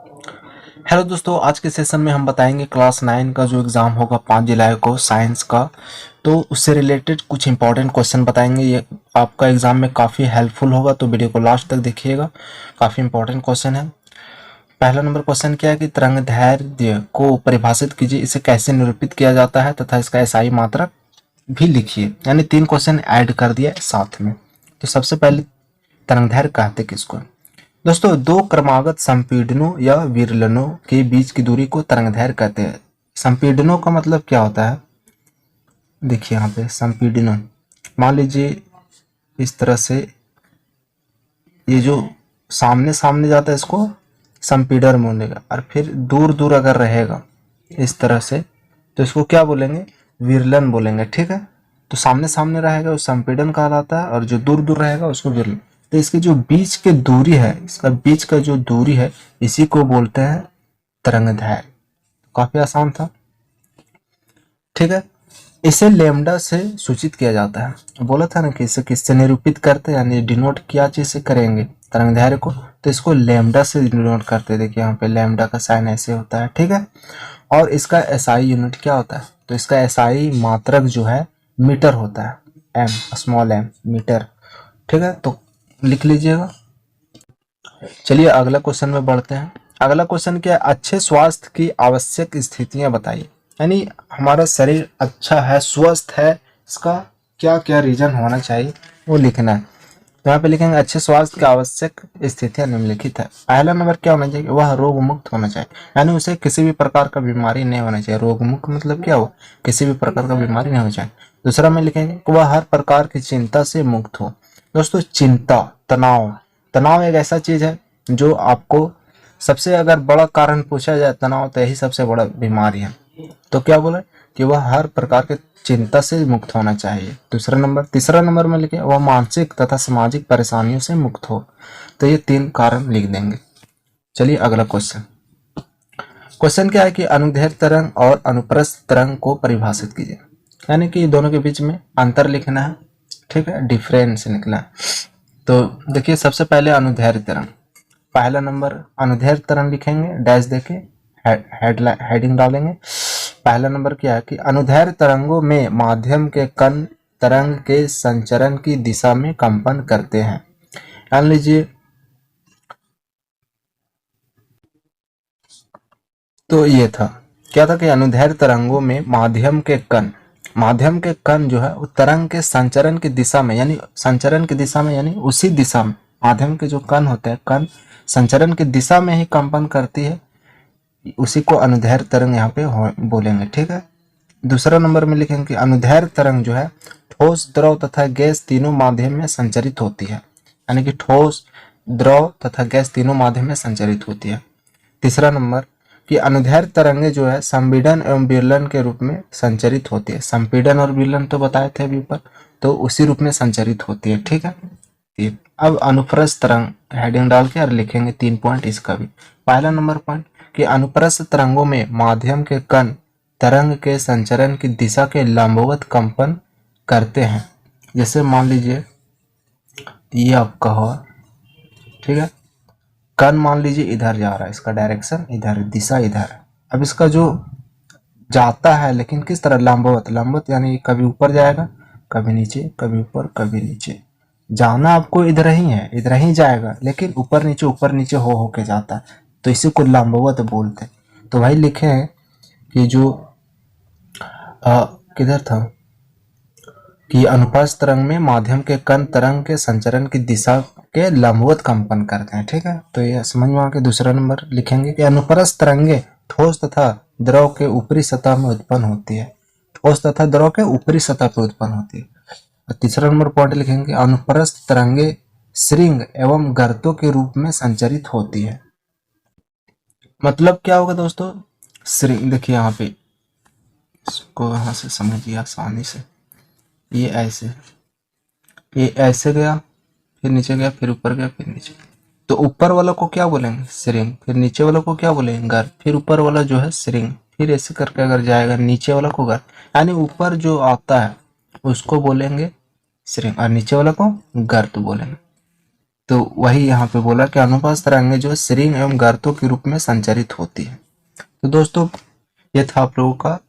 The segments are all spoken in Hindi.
हेलो दोस्तों, आज के सेशन में हम बताएंगे क्लास 9 का जो एग्ज़ाम होगा 5 जुलाई को साइंस का। तो उससे रिलेटेड कुछ इंपॉर्टेंट क्वेश्चन बताएंगे। ये आपका एग्ज़ाम में काफ़ी हेल्पफुल होगा, तो वीडियो को लास्ट तक देखिएगा। काफ़ी इंपॉर्टेंट क्वेश्चन है। पहला नंबर क्वेश्चन क्या है कि तरंगदैर्ध्य को परिभाषित कीजिए, इसे कैसे निरूपित किया जाता है तथा इसका एसआई मात्रक भी लिखिए। यानी 3 क्वेश्चन ऐड कर दिया साथ में। तो सबसे पहले तरंगदैर्घ्य कहते किसको? दोस्तों, दो क्रमागत संपीड़नों या विरलनों के बीच की दूरी को तरंगदैर्घ्य कहते हैं। संपीड़नों का मतलब क्या होता है? देखिए यहाँ पे संपीड़नों, मान लीजिए इस तरह से ये जो सामने सामने जाता है इसको संपीड़न बोलेगा, और फिर दूर दूर अगर रहेगा इस तरह से तो इसको क्या बोलेंगे? विरलन बोलेंगे। ठीक है, तो सामने सामने रहेगा उस संपीड़न कहलाता है, और जो दूर दूर रहेगा उसको विरलन। तो इसकी जो बीच की दूरी है, इसका बीच का जो दूरी है, इसी को बोलते हैं तरंगदैर्घ्य। काफी आसान था। ठीक है, इसे लेमडा से सूचित किया जाता है। बोला था ना कि इसे किससे निरूपित करते हैं, यानी डिनोट क्या चीज से करेंगे तरंगदैर्घ्य को, तो इसको लेमडा से डिनोट करते हैं। देखिए यहाँ पे लेमडा का साइन ऐसे होता है। ठीक है, और इसका एसआई यूनिट क्या होता है? तो इसका एसआई मात्रक जो है मीटर होता है, एम, स्मॉल एम, मीटर। ठीक है, तो लिख लीजिएगा। चलिए अगला क्वेश्चन में बढ़ते हैं। अगला क्वेश्चन क्या है? अच्छे स्वास्थ्य की आवश्यक स्थितियां बताइए। यानी हमारा शरीर अच्छा है, स्वस्थ है, इसका क्या क्या रीजन होना चाहिए वो लिखना है। तो यहाँ पे लिखेंगे अच्छे स्वास्थ्य की आवश्यक स्थितियां निम्नलिखित है। पहला नंबर क्या होना चाहिए? वह रोग मुक्त होना चाहिए, यानी उसे किसी भी प्रकार का बीमारी नहीं होना चाहिए। रोग मुक्त मतलब क्या हो? किसी भी प्रकार का बीमारी नहीं होना चाहिए। दूसरा में लिखेंगे कि वह हर प्रकार की चिंता से मुक्त हो। दोस्तों, चिंता, तनाव, तनाव एक ऐसा चीज है जो आपको सबसे अगर बड़ा कारण पूछा जाए तनाव, तो यही सबसे बड़ा बीमारी है। तो क्या बोला कि वह हर प्रकार के चिंता से मुक्त होना चाहिए। दूसरा नंबर, तीसरा नंबर में लिखे वह मानसिक तथा सामाजिक परेशानियों से मुक्त हो। तो ये 3 कारण लिख देंगे। चलिए अगला क्वेश्चन। क्वेश्चन क्या है कि अनुदैर्घ्य तरंग और अनुप्रस्थ तरंग को परिभाषित कीजिए। यानी कि दोनों के बीच में अंतर लिखना है। ठीक है, डिफरेंस निकला है। तो देखिए सबसे पहले अनुदैर्घ्य तरंग। पहला नंबर अनुदैर्घ्य तरंग लिखेंगे, डैश देके हेडिंग डालेंगे। पहला नंबर क्या है कि अनुदैर्घ्य तरंगों में माध्यम के कण तरंग के संचरण की दिशा में कंपन करते हैं। मान लीजिए तो ये था, क्या था कि अनुदैर्घ्य तरंगों में माध्यम के कण जो है वो तरंग के संचरण की दिशा में, यानी संचरण की दिशा में, यानी उसी दिशा में माध्यम के जो कण होते हैं, कण संचरण की दिशा में ही कंपन करती है। उसी को अनुदैर्घ्य तरंग यहाँ पे बोलेंगे। ठीक है, दूसरा नंबर में लिखेंगे कि अनुदैर्घ्य तरंग जो है ठोस, द्रव तथा गैस तीनों माध्यम में संचरित होती है। यानी कि ठोस, द्रव तथा गैस तीनों माध्यम में संचरित होती है। तीसरा नंबर कि अनुदैर्घ्य तरंगे जो है संपीड़न एवं विरलन के रूप में संचरित होती है। संपीड़न और विरलन तो बताए थे अभी ऊपर, तो उसी रूप में संचरित होती है। ठीक है, अब अनुप्रस्थ तरंग हेडिंग डाल के और लिखेंगे 3 पॉइंट इसका भी। पहला नंबर पॉइंट कि अनुप्रस्थ तरंगों में माध्यम के कण तरंग के संचरण की दिशा के लंबवत कंपन करते हैं। जैसे मान लीजिए ये आपका हो, ठीक है, कण मान लीजिए इधर जा रहा है, इसका डायरेक्शन इधर है, दिशा इधर है। अब इसका जो जाता है लेकिन किस तरह? लंबवत। लंबवत यानी कभी ऊपर जाएगा, कभी नीचे, कभी ऊपर, कभी नीचे। जाना आपको इधर ही है, इधर ही जाएगा, लेकिन ऊपर नीचे हो के जाता है, तो इसी को लंबवत बोलते हैं। तो भाई लिखे हैं कि जो किधर था कि अनुप्रस्थ तरंग में माध्यम के कण तरंग के संचरण की दिशा के लंबवत कंपन करते हैं। ठीक है, तो ये समझ में आ गया। दूसरा नंबर लिखेंगे कि अनुप्रस्थ तरंगे ठोस तथा द्रव के ऊपरी सतह में उत्पन्न होती है। ठोस तथा द्रव के ऊपरी सतह पर उत्पन्न होती है। और तीसरा नंबर पॉइंट लिखेंगे अनुप्रस्थ तरंगे श्रृंग एवं गर्तों के रूप में संचरित होती है। मतलब क्या होगा दोस्तों? श्रृंग, देखिए यहाँ पे इसको यहाँ से समझिए आसानी से। ये ऐसे गया, फिर नीचे गया, फिर ऊपर गया, फिर नीचे। तो ऊपर वाला को क्या बोलेंगे? श्रृंग। फिर नीचे वाला को क्या बोलेंगे? गर्त। फिर ऊपर वाला जो है श्रृंग, फिर ऐसे करके अगर जाएगा नीचे वाला को गर्त। यानी ऊपर जो आता है उसको बोलेंगे श्रृंग और नीचे वाला को गर्त बोलेंगे। तो वही यहाँ पे बोला कि अनुप्रस्थ तरंगें जो है श्रृंग एवं गर्तों के रूप में संचरित होती है। तो दोस्तों ये था आप लोगों का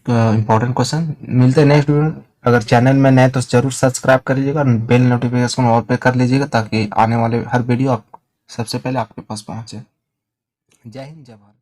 इम्पोर्टेंट क्वेश्चन। मिलते हैं नेक्स्ट वीडियो में। अगर चैनल में नए तो जरूर सब्सक्राइब कर लीजिएगा, बेल नोटिफिकेशन ऑल पे कर लीजिएगा ताकि आने वाले हर वीडियो आप सबसे पहले आपके पास पहुंचे। जय हिंद, जय भारत।